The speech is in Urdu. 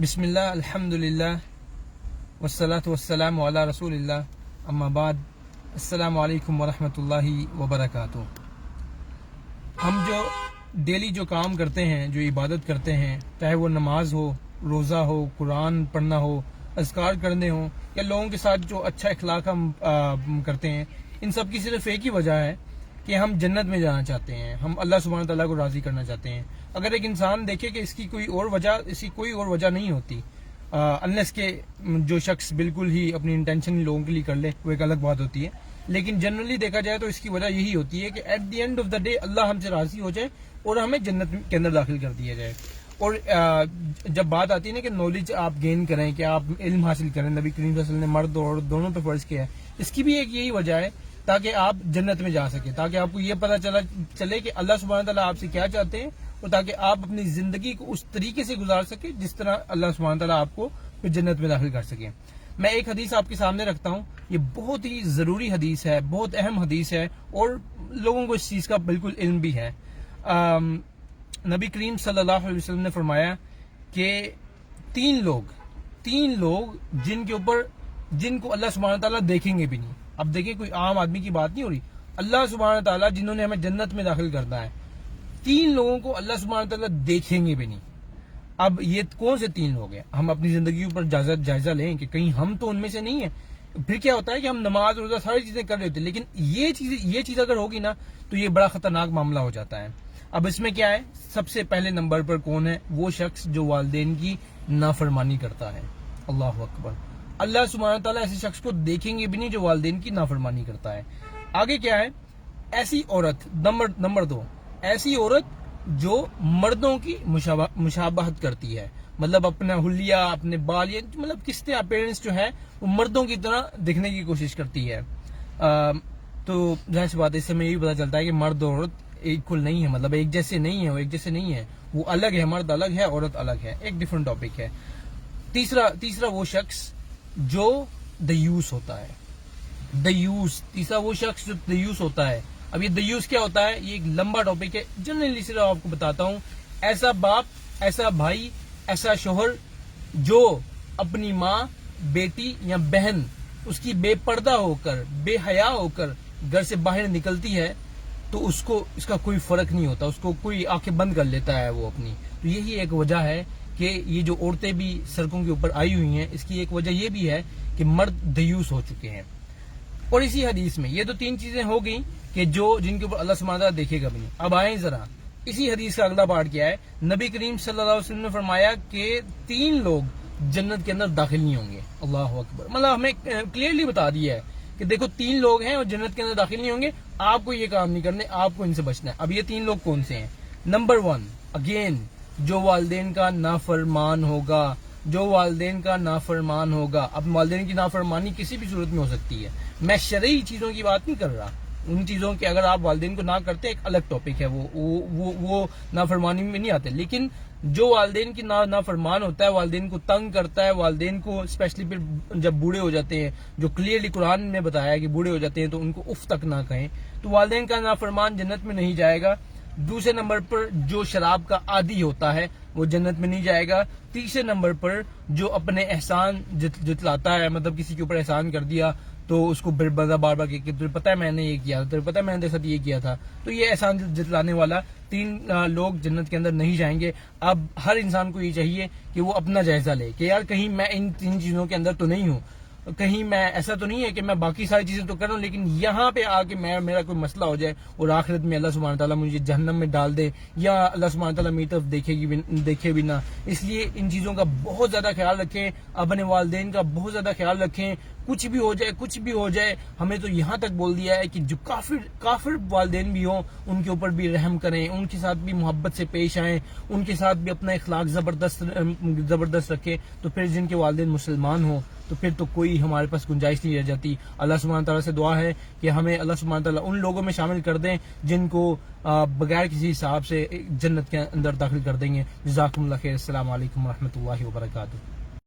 بسم اللہ الحمدللہ والصلاة والسلام علی رسول اللہ اما بعد السلام علیکم ورحمۃ اللہ وبرکاتہ۔ ہم جو ڈیلی جو کام کرتے ہیں، جو عبادت کرتے ہیں، چاہے وہ نماز ہو، روزہ ہو، قرآن پڑھنا ہو، اذکار کرنے ہوں، یا لوگوں کے ساتھ جو اچھا اخلاق ہم کرتے ہیں، ان سب کی صرف ایک ہی وجہ ہے کہ ہم جنت میں جانا چاہتے ہیں، ہم اللہ سبحانہ تعالیٰ کو راضی کرنا چاہتے ہیں۔ اگر ایک انسان دیکھے کہ اس کی کوئی اور وجہ نہیں ہوتی، انلیس کہ جو شخص بالکل ہی اپنی انٹینشن لوگوں کے لیے کر لے، وہ ایک الگ بات ہوتی ہے، لیکن جنرلی دیکھا جائے تو اس کی وجہ یہی ہوتی ہے کہ at the end of the day اللہ ہم سے راضی ہو جائے اور ہمیں جنت کے اندر داخل کر دیا جائے۔ اور جب بات آتی ہے نا کہ نالج آپ گین کریں، کہ آپ علم حاصل کریں، نبی کریم صلی اللہ علیہ وسلم نے مرد اور دونوں پہ فرض کیا ہے، اس کی بھی ایک یہی وجہ ہے تاکہ آپ جنت میں جا سکیں، تاکہ آپ کو یہ پتہ چلے کہ اللہ سبحانہ تعالیٰ آپ سے کیا چاہتے ہیں، اور تاکہ آپ اپنی زندگی کو اس طریقے سے گزار سکیں جس طرح اللہ سبحانہ تعالیٰ آپ کو پھر جنت میں داخل کر سکیں۔ میں ایک حدیث آپ کے سامنے رکھتا ہوں، یہ بہت ہی ضروری حدیث ہے، بہت اہم حدیث ہے، اور لوگوں کو اس چیز کا بالکل علم بھی ہے۔ نبی کریم صلی اللہ علیہ وسلم نے فرمایا کہ تین لوگ جن کو اللہ سبحانہ تعالیٰ دیکھیں گے بھی نہیں۔ اب دیکھیں، کوئی عام آدمی کی بات نہیں ہو رہی، اللہ سبحانہ تعالیٰ جنہوں نے ہمیں جنت میں داخل کرنا ہے، تین لوگوں کو اللہ سبحانہ تعالیٰ دیکھیں گے بھی نہیں۔ اب یہ کون سے تین لوگ ہیں؟ ہم اپنی زندگی پر جائزہ لیں کہ کہیں ہم تو ان میں سے نہیں ہیں۔ پھر کیا ہوتا ہے کہ ہم نماز روزہ ساری چیزیں کر رہے ہوتے ہیں، لیکن یہ چیز اگر ہوگی نا تو یہ بڑا خطرناک معاملہ ہو جاتا ہے۔ اب اس میں کیا ہے، سب سے پہلے نمبر پر کون ہے؟ وہ شخص جو والدین کی نافرمانی کرتا ہے۔ اللہ اکبر! اللہ سبحانہ تعالیٰ ایسے شخص کو دیکھیں گے بھی نہیں جو والدین کی نافرمانی کرتا ہے۔ آگے کیا ہے؟ ایسی عورت، نمبر 2، ایسی عورت جو مردوں کی مشابہت کرتی ہے، مطلب اپنا حلیہ، اپنے بال، مطلب کس طرح اپیرنس جو ہے وہ مردوں کی طرح دکھنے کی کوشش کرتی ہے۔ تو ظاہر سی بات ہے، اس سے ہمیں یہ پتہ چلتا ہے کہ مرد اور عورت ایکول نہیں ہے، مطلب ایک جیسے نہیں ہے، وہ الگ ہے، مرد الگ ہے، عورت الگ ہے، ایک ڈیفرنٹ ٹاپک ہے۔ تیسرا وہ شخص جو دیوس ہوتا ہے، تیسرا وہ شخص جو دیوس ہوتا ہے۔ اب یہ دیوس کیا ہوتا ہے؟ یہ ایک لمبا ٹاپک ہے، جنرلی صرف آپ کو بتاتا ہوں۔ ایسا باپ، ایسا بھائی، ایسا شوہر جو اپنی ماں، بیٹی یا بہن اس کی بے پردہ ہو کر، بے حیا ہو کر گھر سے باہر نکلتی ہے تو اس کا کوئی فرق نہیں ہوتا، اس کو کوئی آنکھیں بند کر لیتا ہے وہ اپنی۔ تو یہی ایک وجہ ہے کہ یہ جو عورتیں بھی سڑکوں کے اوپر آئی ہوئی ہیں، اس کی ایک وجہ یہ بھی ہے کہ مرد دیوس ہو چکے ہیں۔ اور اسی حدیث میں یہ تو تین چیزیں ہو گئیں کہ جن کے اوپر اللہ سبحانہ تعالیٰ دیکھے گا بھی نہیں۔ اب آئیں ذرا، اسی حدیث کا اگلا پارٹ کیا ہے؟ نبی کریم صلی اللہ علیہ وسلم نے فرمایا کہ تین لوگ جنت کے اندر داخل نہیں ہوں گے۔ اللہ اکبر! مطلب ہمیں کلیئرلی بتا دیا ہے کہ دیکھو تین لوگ ہیں اور جنت کے اندر داخل نہیں ہوں گے، آپ کو یہ کام نہیں کرنے، آپ کو ان سے بچنا ہے۔ اب یہ تین لوگ کون سے ہیں؟ نمبر 1، اگین، جو والدین کا نافرمان ہوگا، اب والدین کی نافرمانی کسی بھی صورت میں ہو سکتی ہے، میں شرعی چیزوں کی بات نہیں کر رہا، ان چیزوں کے اگر آپ والدین کو نہ کرتے ایک الگ ٹاپک ہے، وہ نافرمانی میں نہیں آتے، لیکن جو والدین کی نافرمان ہوتا ہے، والدین کو تنگ کرتا ہے، والدین کو اسپیشلی پھر جب بوڑھے ہو جاتے ہیں، جو کلیئرلی قرآن نے بتایا ہے کہ بوڑھے ہو جاتے ہیں تو ان کو اف تک نہ کہیں، تو والدین کا نافرمان جنت میں نہیں جائے گا۔ دوسرے نمبر پر جو شراب کا عادی ہوتا ہے وہ جنت میں نہیں جائے گا۔ تیسرے نمبر پر جو اپنے احسان جتلاتا ہے، مطلب کسی کے اوپر احسان کر دیا تو اس کو بار بار کہ تجھے پتہ ہے میں نے یہ کیا تھا، تجھے پتہ ہے میں نے تیرے ساتھ یہ کیا تھا، تو یہ احسان جتلانے والا تین لوگ جنت کے اندر نہیں جائیں گے۔ اب ہر انسان کو یہ چاہیے کہ وہ اپنا جائزہ لے کہ یار کہیں میں ان تین چیزوں کے اندر تو نہیں ہوں، کہیں میں ایسا تو نہیں ہے کہ میں باقی ساری چیزیں تو کر رہا ہوں لیکن یہاں پہ آ کے میرا کوئی مسئلہ ہو جائے اور آخرت میں اللہ سبحانہ تعالیٰ مجھے جہنم میں ڈال دے، یا اللہ سبحانہ تعالیٰ میری طرف دیکھے بھی نہ۔ اس لیے ان چیزوں کا بہت زیادہ خیال رکھیں، اپنے والدین کا بہت زیادہ خیال رکھیں۔ کچھ بھی ہو جائے ہمیں تو یہاں تک بول دیا ہے کہ جو کافر والدین بھی ہوں ان کے اوپر بھی رحم کریں، ان کے ساتھ بھی محبت سے پیش آئیں، ان کے ساتھ بھی اپنا اخلاق زبردست رکھیں۔ تو پھر جن کے والدین مسلمان ہوں تو پھر تو کوئی ہمارے پاس گنجائش نہیں رہ جاتی۔ اللہ سبحانہ تعالیٰ سے دعا ہے کہ ہمیں اللہ سبحانہ تعالیٰ ان لوگوں میں شامل کر دیں جن کو بغیر کسی حساب سے جنت کے اندر داخل کر دیں گے۔ جزاکم اللہ خیر، السلام علیکم ورحمۃ اللہ وبرکاتہ۔